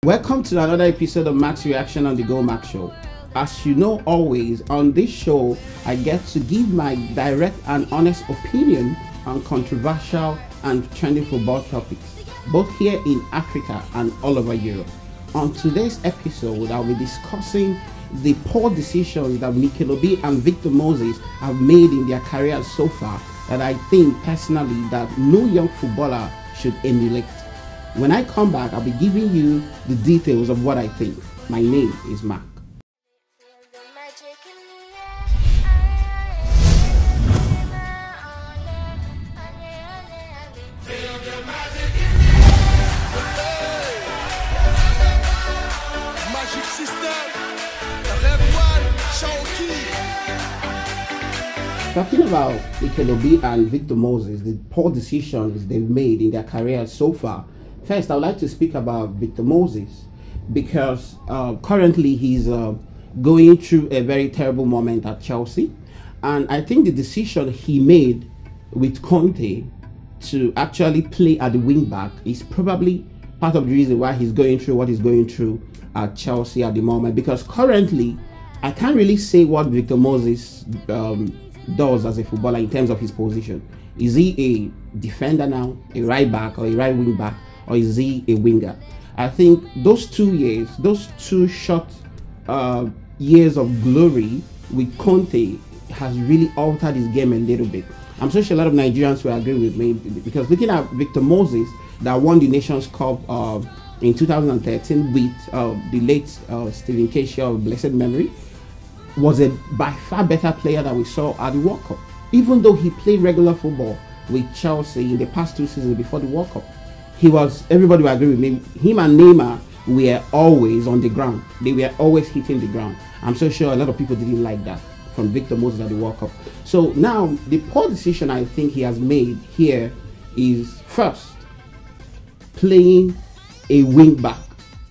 Welcome to another episode of Max Reaction on the GoalMac show. As you know, always on this show, I get to give my direct and honest opinion on controversial and trending football topics, both here in Africa and all over Europe. On today's episode, I'll be discussing the poor decisions that Mikel and Victor Moses have made in their careers so far that I think personally that no young footballer should emulate. When I come back, I'll be giving you the details of what I think. My name is Mac. Talking about Mikel and Victor Moses, the poor decisions they've made in their careers so far. First, I would like to speak about Victor Moses because currently he's going through a very terrible moment at Chelsea. And I think the decision he made with Conte to actually play at the wing back is probably part of the reason why he's going through what he's going through at Chelsea at the moment. Because currently, I can't really say what Victor Moses does as a footballer in terms of his position. Is he a defender now, a right back or a right wing back? Or is he a winger? I think those 2 years, those two short years of glory with Conte has really altered his game a little bit. I'm so sure a lot of Nigerians will agree with me because looking at Victor Moses that won the Nations Cup in 2013 with the late Stephen Keshi of blessed memory, was a by far better player that we saw at the World Cup. Even though he played regular football with Chelsea in the past 2 seasons before the World Cup, everybody will agree with me, him and Neymar were always on the ground. They were always hitting the ground. I'm so sure a lot of people didn't like that from Victor Moses at the World Cup. So now, the poor decision I think he has made here is first, playing a wing back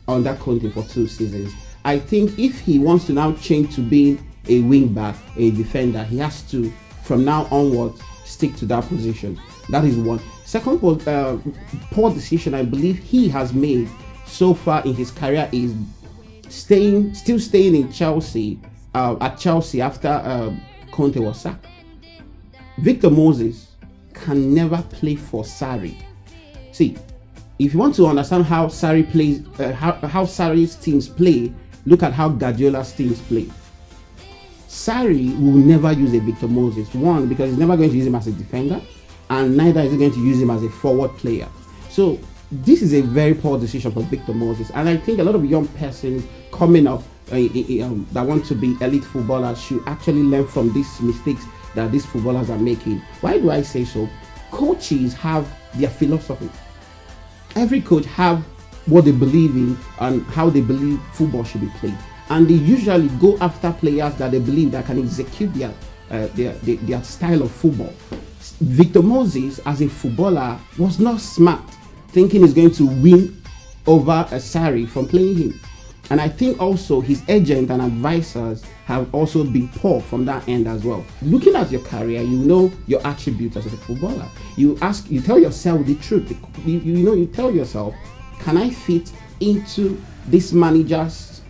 under Conte for 2 seasons. I think if he wants to now change to being a wing back, a defender, he has to, from now onwards, stick to that position. That is one. Second poor decision I believe he has made so far in his career is still staying in Chelsea, at Chelsea after Conte was sacked. Victor Moses can never play for Sarri. See, if you want to understand how Sarri plays, how Sarri's teams play, look at how Guardiola's teams play. Sarri will never use a Victor Moses. One, because he's never going to use him as a defender, and neither is he going to use him as a forward player. So this is a very poor decision for Victor Moses, and I think a lot of young persons coming up that want to be elite footballers should actually learn from these mistakes that these footballers are making. Why do I say so? Coaches have their philosophy. Every coach have what they believe in and how they believe football should be played, and they usually go after players that they believe that can execute their style of football. Victor Moses as a footballer was not smart, thinking he's going to win over a Sarri from playing him. And I think also his agent and advisors have also been poor from that end as well. Looking at your career, you know your attributes as a footballer. You tell yourself the truth. You tell yourself, can I fit into this manager's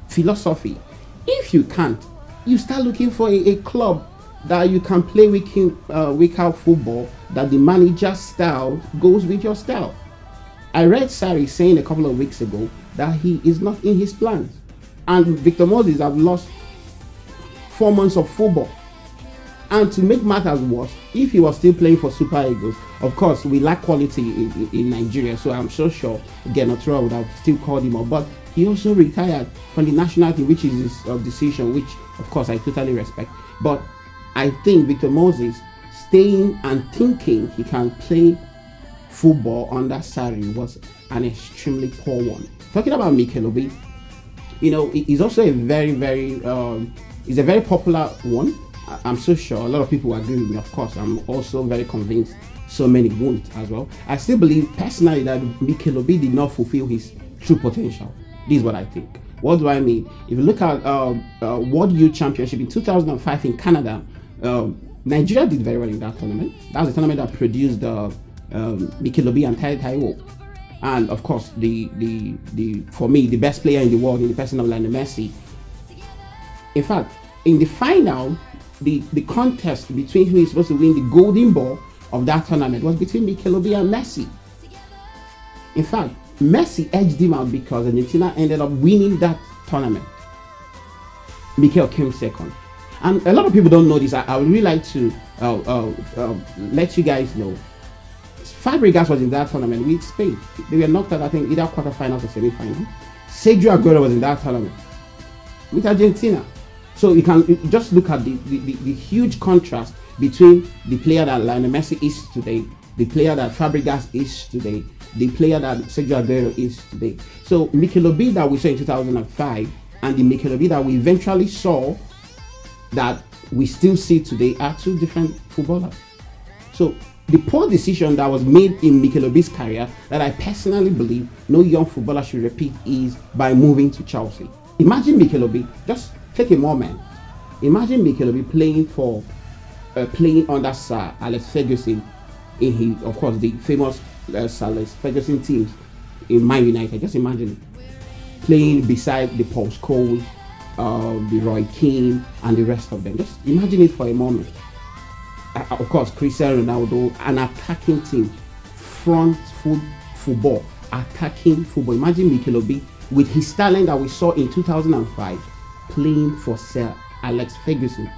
philosophy? If you can't, you start looking for a club that you can play week out football, that the manager's style goes with your style. I read Sarri saying a couple of weeks ago that he is not in his plans. And Victor Moses have lost 4 months of football. And to make matters worse, if he was still playing for Super Eagles, of course, we lack quality in Nigeria, so I'm so sure Genotura would have still called him up. But he also retired from the national team, which is his decision, which, of course, I totally respect. But I think Victor Moses staying and thinking he can play football under Sarri was an extremely poor one. Talking about Mikel, he's also a he's a very popular one. I'm so sure a lot of people will agree with me. Of course, I'm also very convinced so many won't as well. I still believe personally that Mikel did not fulfill his true potential. This is what I think. What do I mean? If you look at World Youth Championship in 2005 in Canada, Nigeria did very well in that tournament. That was the tournament that produced Mikel and Tai Taiwo. and of course the for me the best player in the world in the person of Lionel Messi. In fact, in the final, the contest between who is supposed to win the golden ball of that tournament was between Mikel and Messi. In fact, Messi edged him out because Argentina ended up winning that tournament. Mikel came second. And a lot of people don't know this. I would really like to let you guys know. Fabregas was in that tournament with Spain. They were knocked out, I think, either quarterfinals or semi-final. Sergio Aguero was in that tournament with Argentina. So you can just look at the huge contrast between the player that Lionel Messi is today, the player that Fabregas is today, the player that Sergio Aguero is today. So Mikel that we saw in 2005 and the Mikel that we eventually saw that we still see today are two different footballers. So the poor decision that was made in Mikel career that I personally believe no young footballer should repeat is by moving to Chelsea. Imagine Mikel, just take a moment. Imagine Mikel playing for playing under Sir Alex Ferguson in his, of course, the famous Sir Alex Ferguson teams in Man United. Just imagine it. Playing beside the Paul Scholes, the Roy Keane, and the rest of them. Just imagine it for a moment. Of course, Cristiano Ronaldo, an attacking team, front foot football, attacking football. Imagine Mikel with his talent that we saw in 2005 playing for Sir Alex Ferguson,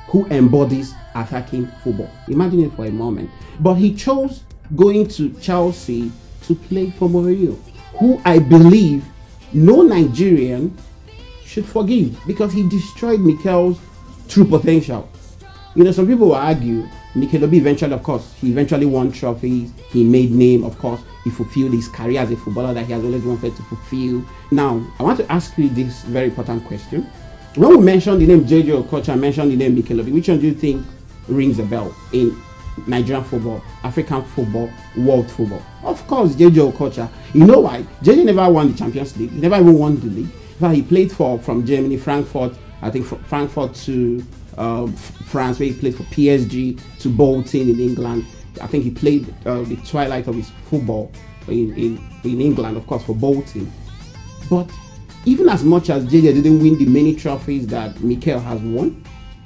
who embodies attacking football. Imagine it for a moment. But he chose going to Chelsea to play for Mourinho, who I believe no Nigerian should forgive because he destroyed Mikel's true potential. You know, some people will argue Mikel eventually, of course, he eventually won trophies, he made name, of course, he fulfilled his career as a footballer that he has always wanted to fulfill. Now, I want to ask you this very important question. When we mention the name JJ Okocha and mention the name Mikel, which one do you think rings a bell in Nigerian football, African football, world football? Of course, JJ Okocha. You know why? JJ never won the Champions League, he never even won the league. But he played from Germany, Frankfurt, I think Frankfurt to France, where he played for PSG, to Bolton in England. I think he played the twilight of his football in England, of course, for Bolton. But even as much as JJ didn't win the many trophies that Mikel has won,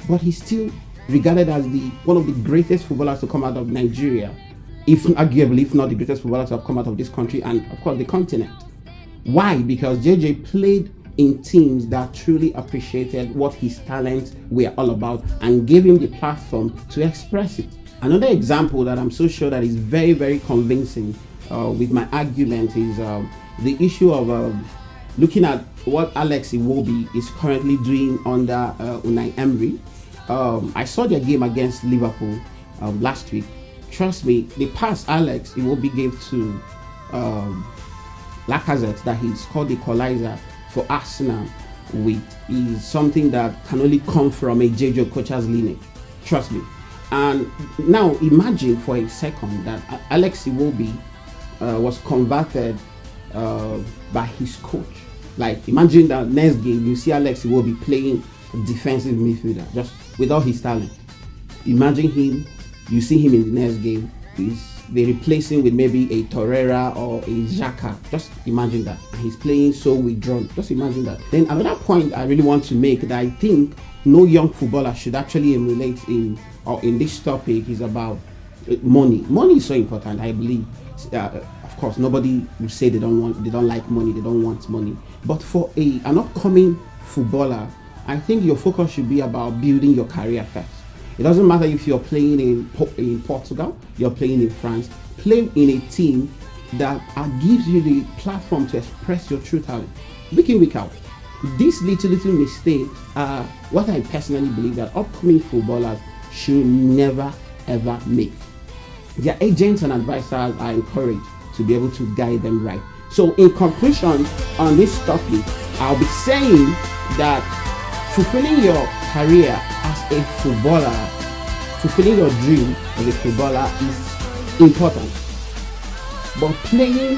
but he's still regarded as one of the greatest footballers to come out of Nigeria, if arguably, if not the greatest footballers to have come out of this country and, of course, the continent. Why? Because JJ played in teams that truly appreciated what his talents were all about and gave him the platform to express it. Another example that I'm so sure that is very, very convincing with my argument is the issue of looking at what Alex Iwobi is currently doing under Unai Emery. I saw their game against Liverpool last week. Trust me, the pass Alex Iwobi gave to Lacazette that he scored the equalizer for Arsenal with is something that can only come from a JJ Okocha's lineage. Trust me. And now imagine for a second that Alex Iwobi was converted by his coach. Like, imagine that next game you see Alex Iwobi playing defensive midfielder just with all his talent. Imagine him, you see him in the next game, they replace him with maybe a Torreira or a Xhaka. Just imagine that. And he's playing so withdrawn. Just imagine that. Then another point I really want to make that I think no young footballer should actually emulate in this topic is about money. Money is so important, I believe. Of course, nobody will say they don't like money, they don't want money. But for an upcoming footballer, I think your focus should be about building your career first. It doesn't matter if you're playing in Portugal, you're playing in France, play in a team that gives you the platform to express your true talent, week in, week out. These little mistakes are what I personally believe that upcoming footballers should never ever make. Their agents and advisors are encouraged to be able to guide them right. So in conclusion on this topic, I'll be saying that fulfilling your career as a footballer, fulfilling your dream as a footballer is important. But playing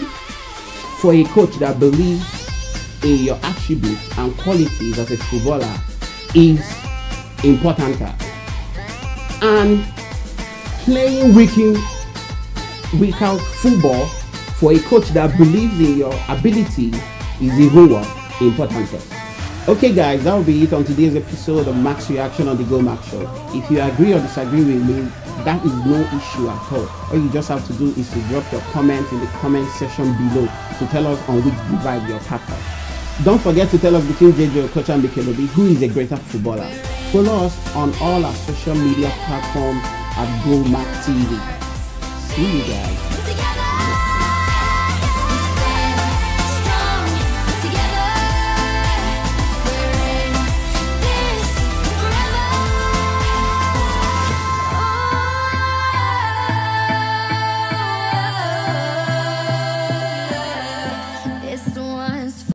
for a coach that believes in your attributes and qualities as a footballer is important. And playing week in, week out football For a coach that believes in your ability is even one important test. Okay guys, that will be it on today's episode of Max Reaction on the GoalMac Show. If you agree or disagree with me, that is no issue at all. All you just have to do is to drop your comment in the comment section below to tell us on which divide you're part of. Don't forget to tell us between JJ Okocha and Mikel who is a greater footballer. Follow us on all our social media platforms at GoalMac TV. See you guys.